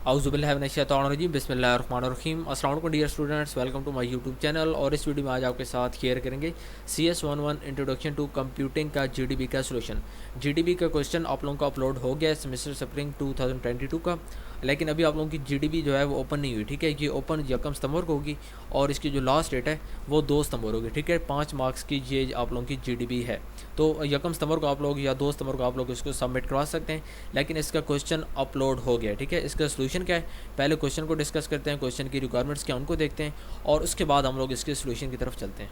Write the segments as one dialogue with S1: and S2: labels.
S1: औज़ुबिल्लाहिमिनश्शैतानिर्रजीम बिस्मिल्लाहिर्रहमानिर्रहीम। अस्सलाम वालेकुम dear students, welcome to my YouTube channel. और इस वीडियो में आज आपके साथ शेयर करेंगे CS11 इंट्रोडक्शन टू कंप्यूटिंग का GDB का सोल्यूशन। GDB का क्वेश्चन आप लोगों का अपलोड हो गया है सेमेस्टर स्प्रिंग 2022 का, लेकिन अभी आप लोगों की GDB जो है वो ओपन नहीं हुई। ठीक है, ये ओपन 1 सितंबर को होगी और इसकी जो लास्ट डेट है वो 2 सितंबर होगी। ठीक है, 5 मार्क्स की ये आप लोगों की GDB है, तो 1 सितंबर को आप लोग या 2 सितंबर को आप लोग इसको सबमिट करवा सकते हैं, लेकिन इसका क्वेश्चन अपलोड हो गया है। ठीक है, इसका सोल्यूशन क्या है, पहले क्वेश्चन को डिस्कस करते हैं, क्वेश्चन की रिक्वायरमेंट्स क्या उनको देखते हैं और उसके बाद हम लोग इसके सोल्यूशन की तरफ चलते हैं।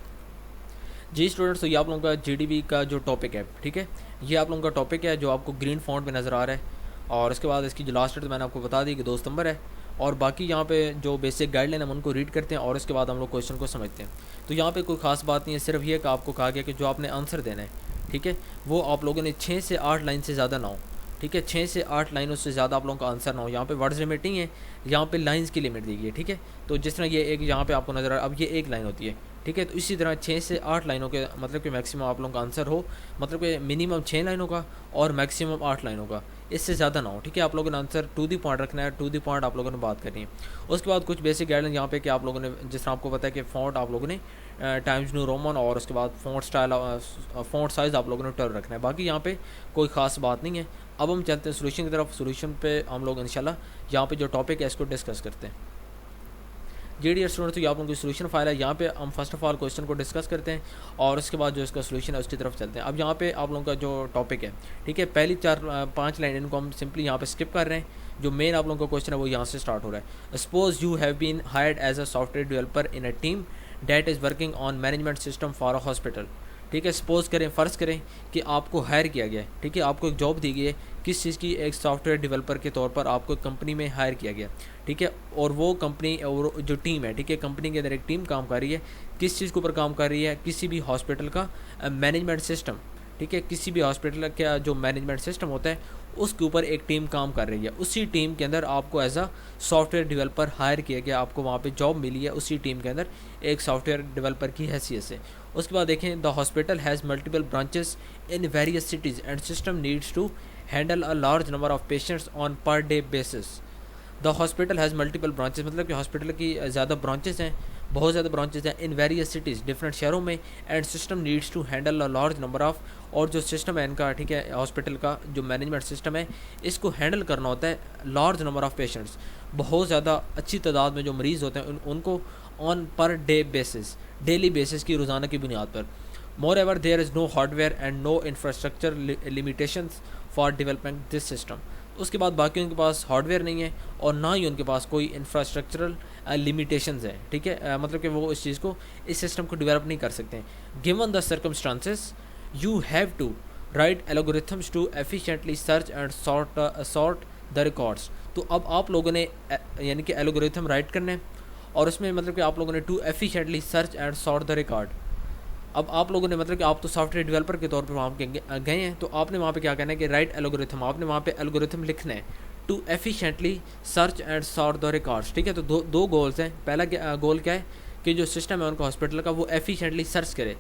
S1: जी स्टूडेंट्स, तो ये आप लोगों का GDB का जो टॉपिक है, ठीक है, ये आप लोगों का टॉपिक है जो आपको ग्रीन फॉन्ट में नज़र आ रहा है। और उसके बाद इसकी जो लास्ट डेट मैंने आपको बता दी कि 2 सितंबर है। और बाकी यहाँ पे जो बेसिक गाइडलाइन हम उनको रीड करते हैं और उसके बाद हम लोग क्वेश्चन को समझते हैं। तो यहाँ पे कोई खास बात नहीं है, सिर्फ ये कि आपको कहा गया कि जो आपने आंसर देना है, ठीक है, वो आप लोगों ने 6 से 8 लाइन से ज़्यादा ना हो। ठीक है, 6 से 8 लाइनों से ज़्यादा आप लोगों का आंसर ना हो। यहाँ पे वर्ड्स लिमिट नहीं है, यहाँ पे लाइंस की लिमिट दी गई है। ठीक है, तो जिस तरह ये एक यहाँ पे आपको नज़र आ रहा है, अब ये एक लाइन होती है। ठीक है, तो इसी तरह 6 से 8 लाइनों के मतलब कि मैक्सिमम आप लोगों का आंसर हो, मतलब कि मिनिमम 6 लाइनों का और मैक्सिमम 8 लाइनों का, इससे ज़्यादा ना हो। ठीक है, आप लोगों ने आंसर टू दी पॉइंट रखना है, टू दी पॉइंट आप लोगों ने बात करनी है। उसके बाद कुछ बेसिक गाइडलाइन यहाँ पे कि आप लोगों ने, जिस तरह आपको पता है कि फ़ॉन्ट आप लोगों ने टाइम्स न्यू रोमन और उसके बाद फ़ॉन्ट स्टाइल, फ़ॉन्ट साइज़ आप लोगों ने 12 रखना है। बाकी यहाँ पे कोई ख़ास बात नहीं है। अब हम चलते हैं सोल्यूशन की तरफ। सोल्यूशन पे हम लोग इंशाल्लाह यहाँ पे जो टॉपिक है इसको डिस्कस करते हैं। जी डियर स्टूडेंट्स, तो ये आप लोगों की सोल्यूशन फाइल है। यहाँ पे हम फर्स्ट ऑफ ऑल क्वेश्चन को डिस्कस करते हैं और उसके बाद जो इसका सोल्यूशन है उसकी तरफ चलते हैं। अब यहाँ पे आप लोगों का जो टॉपिक है, ठीक है, पहली 4-5 लाइन इनको हम सिंपली यहाँ पे स्किप कर रहे हैं। जो मेन आप लोगों का क्वेश्चन है वो यहाँ से स्टार्ट हो रहा है। Suppose you have been hired as a software developer in a team that is working on management system for a hospital. ठीक है, सपोज करें, फ़र्ज़ करें कि आपको हायर किया गया है। ठीक है, आपको एक जॉब दी गई है किस चीज़ की, एक सॉफ्टवेयर डेवलपर के तौर पर आपको कंपनी में हायर किया गया। ठीक है, और वो कंपनी और जो टीम है, ठीक है, कंपनी के अंदर एक टीम काम कर रही है। किस चीज़ के ऊपर काम कर रही है, किसी भी हॉस्पिटल का मैनेजमेंट सिस्टम। ठीक है, किसी भी हॉस्पिटल का जो मैनेजमेंट सिस्टम होता है उसके ऊपर एक टीम काम कर रही है। उसी टीम के अंदर आपको as a software developer hire किया गया, आपको वहाँ पे जॉब मिली है उसी टीम के अंदर एक सॉफ्टवेयर डेवलपर की हैसियत से। उसके बाद देखें, the hospital has multiple branches in various cities and system needs to handle a large number of patients on per day basis. The hospital has multiple branches, मतलब कि हॉस्पिटल की ज़्यादा ब्रांचेस हैं, बहुत ज़्यादा ब्रांचेस हैं इन वेरियस सिटीज़, डिफरेंट शहरों में। And system needs to handle a large number of, और जो सिस्टम है इनका, ठीक है, हॉस्पिटल का जो मैनेजमेंट सिस्टम है इसको हैंडल करना होता है लार्ज नंबर ऑफ पेशेंट्स, बहुत ज़्यादा अच्छी तादाद में जो मरीज़ होते हैं उनको on per day basis, daily basis की, रोज़ाना की बुनियाद पर। Moreover there is no hardware and no infrastructure limitations for developing this system. उसके बाद बाकी उनके पास हार्डवेयर नहीं है और ना ही उनके पास कोई इंफ्रास्ट्रक्चरल लिमिटेशंस है। ठीक है, मतलब कि वो इस चीज़ को, इस सिस्टम को डेवलप नहीं कर सकते हैं। Given the circumstances you have to write algorithms to efficiently search and sort the records. तो अब आप लोगों ने यानी कि एल्गोरिथम राइट करने हैं और उसमें मतलब कि आप लोगों ने to efficiently search and sort the record. अब आप लोगों ने, मतलब कि आप तो सॉफ्टवेयर डेवलपर के तौर पर वहाँ गए हैं, तो आपने वहाँ पे क्या करना है कि राइट एल्गोरिथम, आपने वहाँ पे एल्गोरिथम लिखना है to efficiently search and sort the records. ठीक है, तो दो गोल्स हैं। पहला गोल क्या है कि जो सिस्टम है उनका हॉस्पिटल का वो एफिशिएंटली सर्च करे।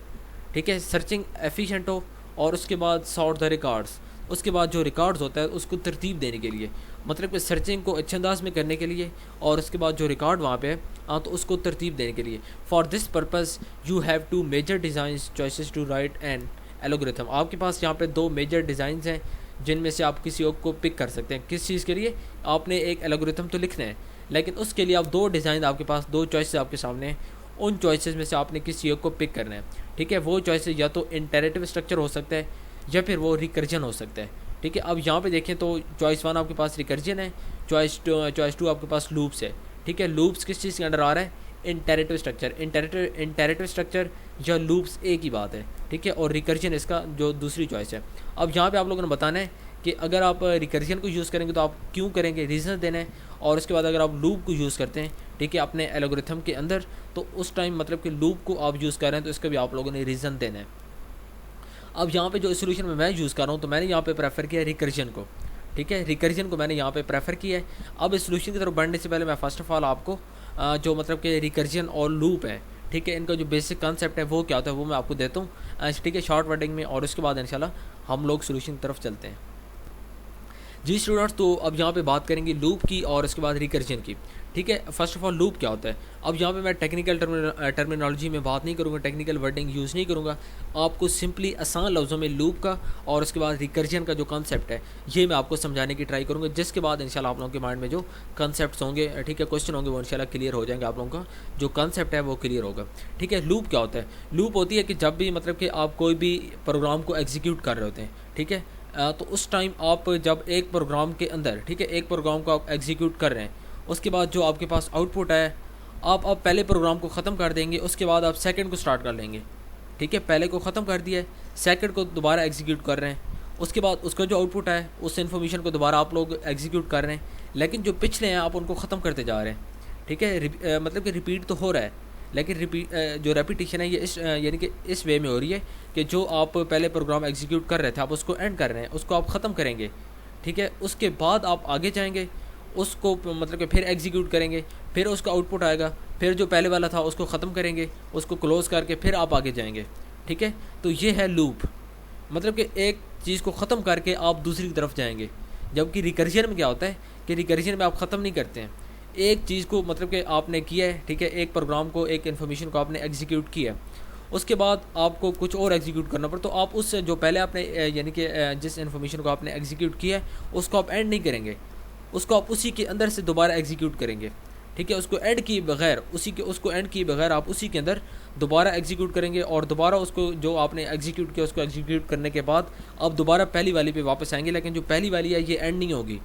S1: ठीक है, सर्चिंग एफिशिएंट हो और उसके बाद सॉर्ट द रिकॉर्ड्स, उसके बाद जो रिकॉर्ड्स होता है उसको तरतीब देने के लिए, मतलब कि सर्चिंग को अच्छे अंदाज में करने के लिए और उसके बाद जो रिकॉर्ड वहाँ पे है तो उसको तरतीब देने के लिए। For this purpose you have to major designs choices to write an algorithm. आपके पास यहाँ पे 2 मेजर डिज़ाइंस हैं जिनमें से आप किसी एक को पिक कर सकते हैं। किस चीज़ के लिए, आपने एक एल्गोरिथम तो लिखना है, लेकिन उसके लिए आप 2 डिज़ाइन आपके पास, 2 चॉइसेस आपके सामने हैं। उन चॉइसेस में से आपने किसी एक को पिक करना है। ठीक है, वो चॉइसेस या तो इंटरेटिव स्ट्रक्चर हो सकता है या फिर वो रिकर्जन हो सकता है। ठीक है, अब यहाँ पे देखें तो चॉइस 1 आपके पास रिकर्जन है, चॉइस टू आपके पास लूप्स है। ठीक है, लूप्स किस चीज़ के अंडर आ रहा है, इंटरेटिव स्ट्रक्चर। इंटरेटिव स्ट्रक्चर या लूप्स एक ही बात है। ठीक है, और रिकर्जन इसका जो दूसरी चॉइस है। अब यहाँ पे आप लोगों ने बताना है कि अगर आप रिकर्जन को यूज़ करेंगे तो आप क्यों करेंगे, रीज़न देना है। और उसके बाद अगर आप लूप को यूज़ करते हैं, ठीक है, अपने एल्गोरिथम के अंदर, तो उस टाइम मतलब कि लूप को आप यूज़ कर रहे हैं तो इसका भी आप लोगों ने रीज़न देना है। अब यहाँ पे जो सोल्यूशन में मैं यूज़ कर रहा हूँ तो मैंने यहाँ पे प्रेफर किया रिकर्जन को। ठीक है, रिकर्जन को मैंने यहाँ पे प्रेफर किया है। अब इस सोल्यूशन की तरफ बढ़ने से पहले मैं फ़र्स्ट ऑफ ऑल आपको जो मतलब कि रिकर्जन और लूप है, ठीक है, इनका जो बेसिक कंसेप्ट है वो क्या होता है वो मैं आपको देता हूँ, ठीक है, शॉर्ट वर्डिंग में। और उसके बाद इंशाल्लाह हम लोग सोल्यूशन की तरफ चलते हैं। जी स्टूडेंट्स, तो अब यहाँ पे बात करेंगे लूप की और उसके बाद रिकर्जन की। ठीक है, फर्स्ट ऑफ ऑल लूप क्या होता है। अब यहाँ पे मैं टेक्निकल टर्मिनोलॉजी में बात नहीं करूँगा, टेक्निकल वर्डिंग यूज़ नहीं करूँगा। आपको सिंपली आसान लफ्ज़ों में लूप का और उसके बाद रिकर्जन का जो कॉन्सेप्ट है ये मैं आपको समझाने की ट्राई करूँगा, जिसके बाद इंशाल्लाह आप लोगों के माइंड में जो कॉन्सेप्ट्स होंगे, ठीक है, क्वेश्चन होंगे, वो इंशाल्लाह क्लियर हो जाएंगे। आप लोगों का जो कॉन्सेप्ट है वो क्लियर होगा। ठीक है, लूप क्या होता है। लूप होती है कि जब भी मतलब कि आप कोई भी प्रोग्राम को एग्जीक्यूट कर रहे होते हैं, ठीक है, तो उस टाइम आप जब एक प्रोग्राम के अंदर, ठीक है, एक प्रोग्राम को आप एग्जीक्यूट कर रहे हैं, उसके बाद जो आपके पास आउटपुट है, आप अब पहले प्रोग्राम को ख़त्म कर देंगे, उसके बाद आप सेकंड को स्टार्ट कर लेंगे। ठीक है, पहले को ख़त्म कर दिया है, सेकंड को दोबारा एग्जीक्यूट कर रहे हैं, उसके बाद उसका जो आउटपुट है उस इन्फॉर्मेशन को दोबारा आप लोग एग्जीक्यूट कर रहे हैं, लेकिन जो पिछले हैं आप उनको ख़त्म करते जा रहे हैं। ठीक है, मतलब कि रिपीट तो हो रहा है, लेकिन जो रेपिटेशन है ये इस यानी कि इस वे में हो रही है कि जो आप पहले प्रोग्राम एग्जीक्यूट कर रहे थे आप उसको एंड कर रहे हैं, उसको आप ख़त्म करेंगे। ठीक है, उसके बाद आप आगे जाएंगे, उसको मतलब कि फिर एग्जीक्यूट करेंगे, फिर उसका आउटपुट आएगा, फिर जो पहले वाला था उसको ख़त्म करेंगे, उसको क्लोज़ करके फिर आप आगे जाएंगे। ठीक है, तो ये है लूप, मतलब कि एक चीज़ को ख़त्म करके आप दूसरी की तरफ जाएंगे। जबकि रिकर्जन में क्या होता है कि रिकर्जन में आप ख़त्म नहीं करते हैं, एक चीज़ को मतलब कि आपने किया है, ठीक है, एक प्रोग्राम को, एक इन्फॉर्मेशन को आपने एग्जीक्यूट किया, उसके बाद आपको कुछ और एग्जीक्यूट करना पड़े, तो आप उससे जो पहले आपने यानी कि जिस इन्फॉर्मेशन को आपने एग्जीक्यूट किया है उसको आप एंड नहीं करेंगे, उसको आप उसी के अंदर से दोबारा एग्जीक्यूट करेंगे। ठीक है, उसको ऐड किए बगैर, उसको एंड किए बगैर आप उसी के अंदर दोबारा एग्जीक्यूट करेंगे, और दोबारा उसको जो आपने एग्जीक्यूट किया उसको एग्जीक्यूट करने के बाद आप दोबारा पहली वाली पे वापस आएंगे, लेकिन जो पहली वाली है ये एंड नहीं होगी।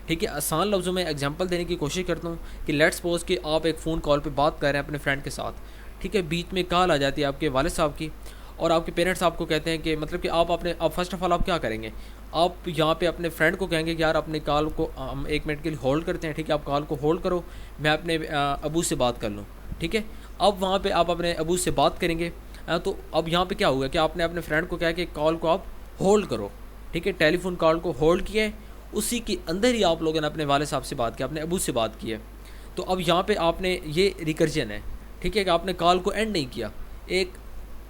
S1: ठीक है, आसान लफ्ज़ों में एग्जांपल देने की कोशिश करता हूँ कि लेट्स सपोज कि आप एक फ़ोन कॉल पे बात कर रहे हैं अपने फ्रेंड के साथ। ठीक है, बीच में कॉल आ जाती है आपके वालिद साहब की, और आपके पेरेंट्स आपको कहते हैं कि मतलब कि आप फर्स्ट ऑफ ऑल आप क्या करेंगे, आप यहाँ पे अपने फ्रेंड को कहेंगे कि यार अपने कॉल को हम 1 मिनट के लिए होल्ड करते हैं। ठीक है, आप कॉल को होल्ड करो, मैं अपने अबू से बात कर लूँ। ठीक है, अब वहाँ पे आप अपने अबू से बात करेंगे, तो अब यहाँ पे क्या होगा कि आपने अपने फ्रेंड को कहा कि कॉल को आप होल्ड करो। ठीक है, टेलीफोन कॉल को होल्ड किया है, उसी के अंदर ही आप लोगों ने अपने वाले साहब से बात की, अपने अबू से बात की है। तो अब यहाँ पे आपने ये रिकर्जन है। ठीक है, कि आपने कॉल को एंड नहीं किया, एक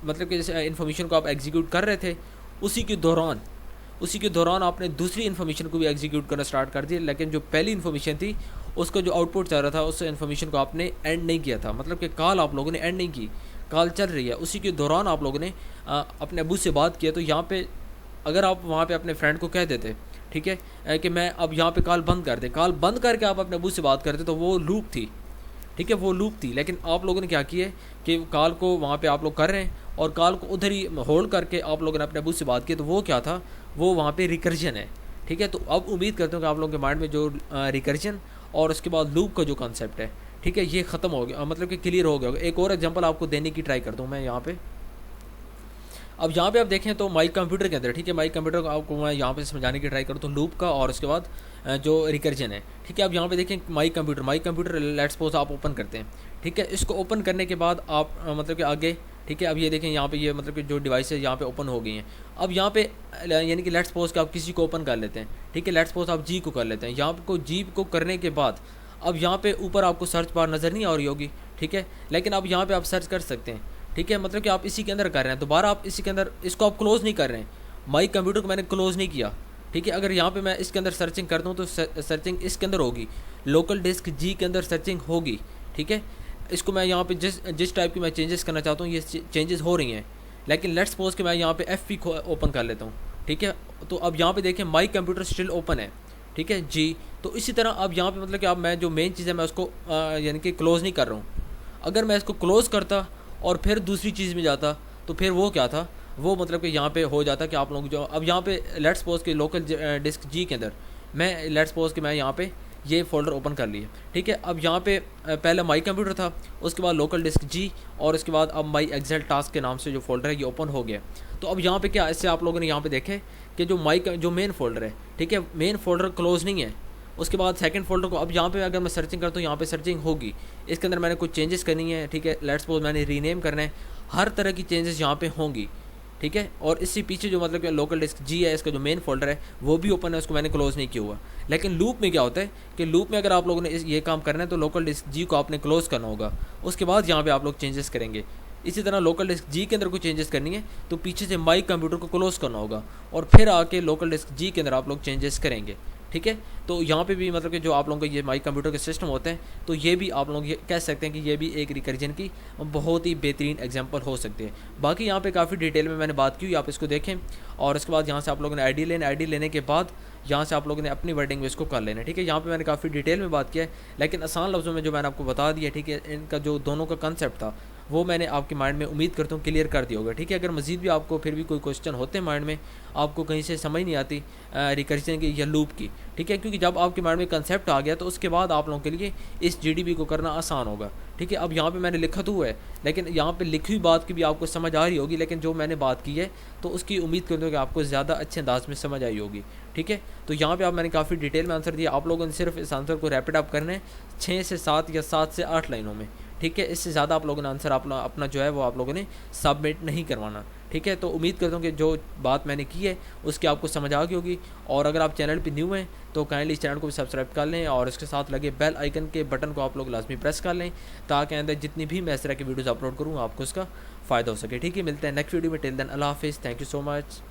S1: मतलब कि इन्फॉर्मेशन को आप एग्जीक्यूट कर रहे थे, उसी के दौरान आपने दूसरी इन्फॉर्मेशन को भी एग्जीक्यूट करना स्टार्ट कर दिया, लेकिन जो पहली इन्फॉर्मेशन थी उसका जो आउटपुट चल रहा था उस इन्फॉर्मेशन को आपने एंड नहीं किया था, मतलब कि कॉल आप लोगों ने एंड नहीं की, कॉल चल रही है, उसी के दौरान आप लोगों ने अपने अबू से बात किया। तो यहाँ पे अगर आप वहाँ पे अपने फ्रेंड को कह देते, ठीक है, कि मैं अब यहाँ पे कॉल बंद कर दे, कॉल बंद करके आप अपने अबू से बात करते, तो वो लूप थी। ठीक है, वो लूप थी, लेकिन आप लोगों ने क्या किया कि कॉल को वहाँ पे आप लोग कर रहे हैं और कॉल को उधर ही होल्ड करके आप लोगों ने अपने अबू से बात की, तो वो क्या था, वो वहाँ पे रिकर्जन है। ठीक है, तो अब उम्मीद करता हूँ कि आप लोगों के माइंड में जो रिकर्जन और उसके बाद लूप का जो कॉन्सेप्ट है, ठीक है, ये ख़त्म हो गया, मतलब कि क्लियर हो गया होगा। एक और एग्जांपल आपको देने की ट्राई करता हूँ मैं यहाँ पे। अब यहाँ पे आप देखें तो माई कंप्यूटर के अंदर, ठीक है, माई कंप्यूटर को आपको मैं यहाँ पे समझाने की ट्राई करता हूँ लूप का और उसके बाद जो रिकर्जन है। ठीक है, अब यहाँ पे देखें माई कंप्यूटर लेट्स सपोज आप ओपन करते हैं। ठीक है, इसको ओपन करने के बाद आप मतलब कि आगे, ठीक है, अब ये देखें यहाँ पे ये मतलब कि जो डिवाइस है यहाँ पे ओपन हो गई हैं। अब यहाँ पे यानी कि लेट्स सपोज कि आप किसी को ओपन कर लेते हैं। ठीक है, लेट्स सपोज आप जी को कर लेते हैं। यहाँ को जी को करने के बाद अब यहाँ पे ऊपर आपको सर्च बार नज़र नहीं आ रही होगी। ठीक है, लेकिन अब यहाँ पे आप सर्च कर सकते हैं। ठीक है, मतलब कि आप इसी के अंदर कर रहे हैं, दोबारा आप इसी के अंदर, इसको आप क्लोज़ नहीं कर रहे हैं, माई कंप्यूटर को मैंने क्लोज़ नहीं किया। ठीक है, अगर यहाँ पे मैं इसके अंदर सर्चिंग करता हूँ तो सर्चिंग इसके अंदर होगी, लोकल डिस्क जी के अंदर सर्चिंग होगी। ठीक है, इसको मैं यहाँ पे जिस टाइप की मैं चेंजेस करना चाहता हूँ ये चेंजेस हो रही हैं, लेकिन लेट्स सपोज कि मैं यहाँ पे FP को ओपन कर लेता हूँ। ठीक है, तो अब यहाँ पे देखें माई कंप्यूटर स्टिल ओपन है। ठीक है जी, तो इसी तरह अब यहाँ पे मतलब कि अब मैं जो मेन चीज़ है मैं उसको यानी कि क्लोज़ नहीं कर रहा हूँ। अगर मैं इसको क्लोज़ करता और फिर दूसरी चीज़ में जाता तो फिर वो क्या था, वो मतलब कि यहाँ पे हो जाता कि आप लोग जो अब यहाँ पे लेट्स सपोज के लोकल डिस्क जी के अंदर मैं लेट्स सपोज कि मैं यहाँ पे ये फ़ोल्डर ओपन कर लिया। ठीक है, अब यहाँ पे पहले माई कंप्यूटर था, उसके बाद लोकल डिस्क जी, और उसके बाद अब माई एक्सेल टास्क के नाम से जो फोल्डर है ये ओपन हो गया। तो अब यहाँ पे क्या, इससे आप लोगों ने यहाँ पे देखे कि जो मेन फोल्डर है, ठीक है, मेन फोल्डर क्लोज नहीं है। उसके बाद सेकंड फोल्डर को अब यहाँ पे अगर मैं सर्चिंग करता हूँ यहाँ पे सर्चिंग होगी, इसके अंदर मैंने कुछ चेंजेस करनी है। ठीक है, लेट्स सपोज मैंने रीनेम करना है, हर तरह की चेंजेस यहाँ पे होंगी। ठीक है, और इससे पीछे जो मतलब कि लोकल डिस्क जी है, इसका जो मेन फोल्डर है वो भी ओपन है, उसको मैंने क्लोज़ नहीं किया हुआ। लेकिन लूप में क्या होता है कि लूप में अगर आप लोगों ने ये काम करना है तो लोकल डिस्क जी को आपने क्लोज़ करना होगा, उसके बाद यहाँ पे आप लोग चेंजेस करेंगे। इसी तरह लोकल डिस्क जी के अंदर कोई चेंजेस करनी है तो पीछे से माई कंप्यूटर को क्लोज़ करना होगा और फिर आके लोकल डिस्क जी के अंदर आप लोग चेंजेस करेंगे। ठीक है। तो यहाँ पे भी मतलब कि जो आप लोगों का ये माई कंप्यूटर के सिस्टम होते हैं, तो ये भी आप लोग ये कह सकते हैं कि ये भी एक रिकर्जन की बहुत ही बेहतरीन एग्जांपल हो सकती है। बाकी यहाँ पे काफ़ी डिटेल में मैंने बात की, आप इसको देखें। और उसके बाद यहाँ से आप लोगों ने आईडी लेने के बाद यहाँ से आप लोगों ने अपनी वर्डिंग में इसको कर लेना है, ठीक है। यहाँ पे मैंने काफ़ी डिटेल में बात किया है, लेकिन आसान लफ्ज़ों में जो मैंने आपको बता दिया, ठीक है, इनका जो दोनों का कंसेप्ट था वो मैंने आपके माइंड में उम्मीद करता हूँ क्लियर कर दिया होगा, ठीक है। अगर मज़ीद भी आपको फिर भी कोई क्वेश्चन होते हैं माइंड में, आपको कहीं से समझ नहीं आती रिकर्जन की या लूप की, ठीक है, क्योंकि जब आपके माइंड में कंसेप्ट आ गया तो उसके बाद आप लोगों के लिए इस जीडीबी को करना आसान होगा, ठीक है। अब यहाँ पे मैंने लिखा तो हुआ है, लेकिन यहाँ पे लिखी हुई बात की भी आपको समझ आ रही होगी, लेकिन जो मैंने बात की है तो उसकी उम्मीद करता हूँ कि आपको ज़्यादा अच्छे अंदाज में समझ आई होगी, ठीक है। तो यहाँ पे आप मैंने काफ़ी डिटेल में आंसर दिया, आप लोगों ने सिर्फ इस आंसर को रैपिड अप करना है 6 से 7 या 7 से 8 लाइनों में, ठीक है। इससे ज़्यादा आप लोगों ने आंसर अपना जो है वो आप लोगों ने सबमिट नहीं करवाना, ठीक है। तो उम्मीद करता हूँ कि जो बात मैंने की है उसकी आपको समझ आ गई होगी। और अगर आप चैनल पे न्यू हैं तो काइंडली इस चैनल को भी सब्सक्राइब कर लें और इसके साथ लगे बेल आइकन के बटन को आप लोग लाजमी प्रेस कर लें, ताकि अंदर जितनी भी मैं इस तरह की वीडियोज़ अपलोड करूँ आपको उसका फ़ायदा हो सके, ठीक है। मिलते हैं नेक्स्ट वीडियो में, टिल देन अल्लाह हाफिज़, थैंक यू सो मच।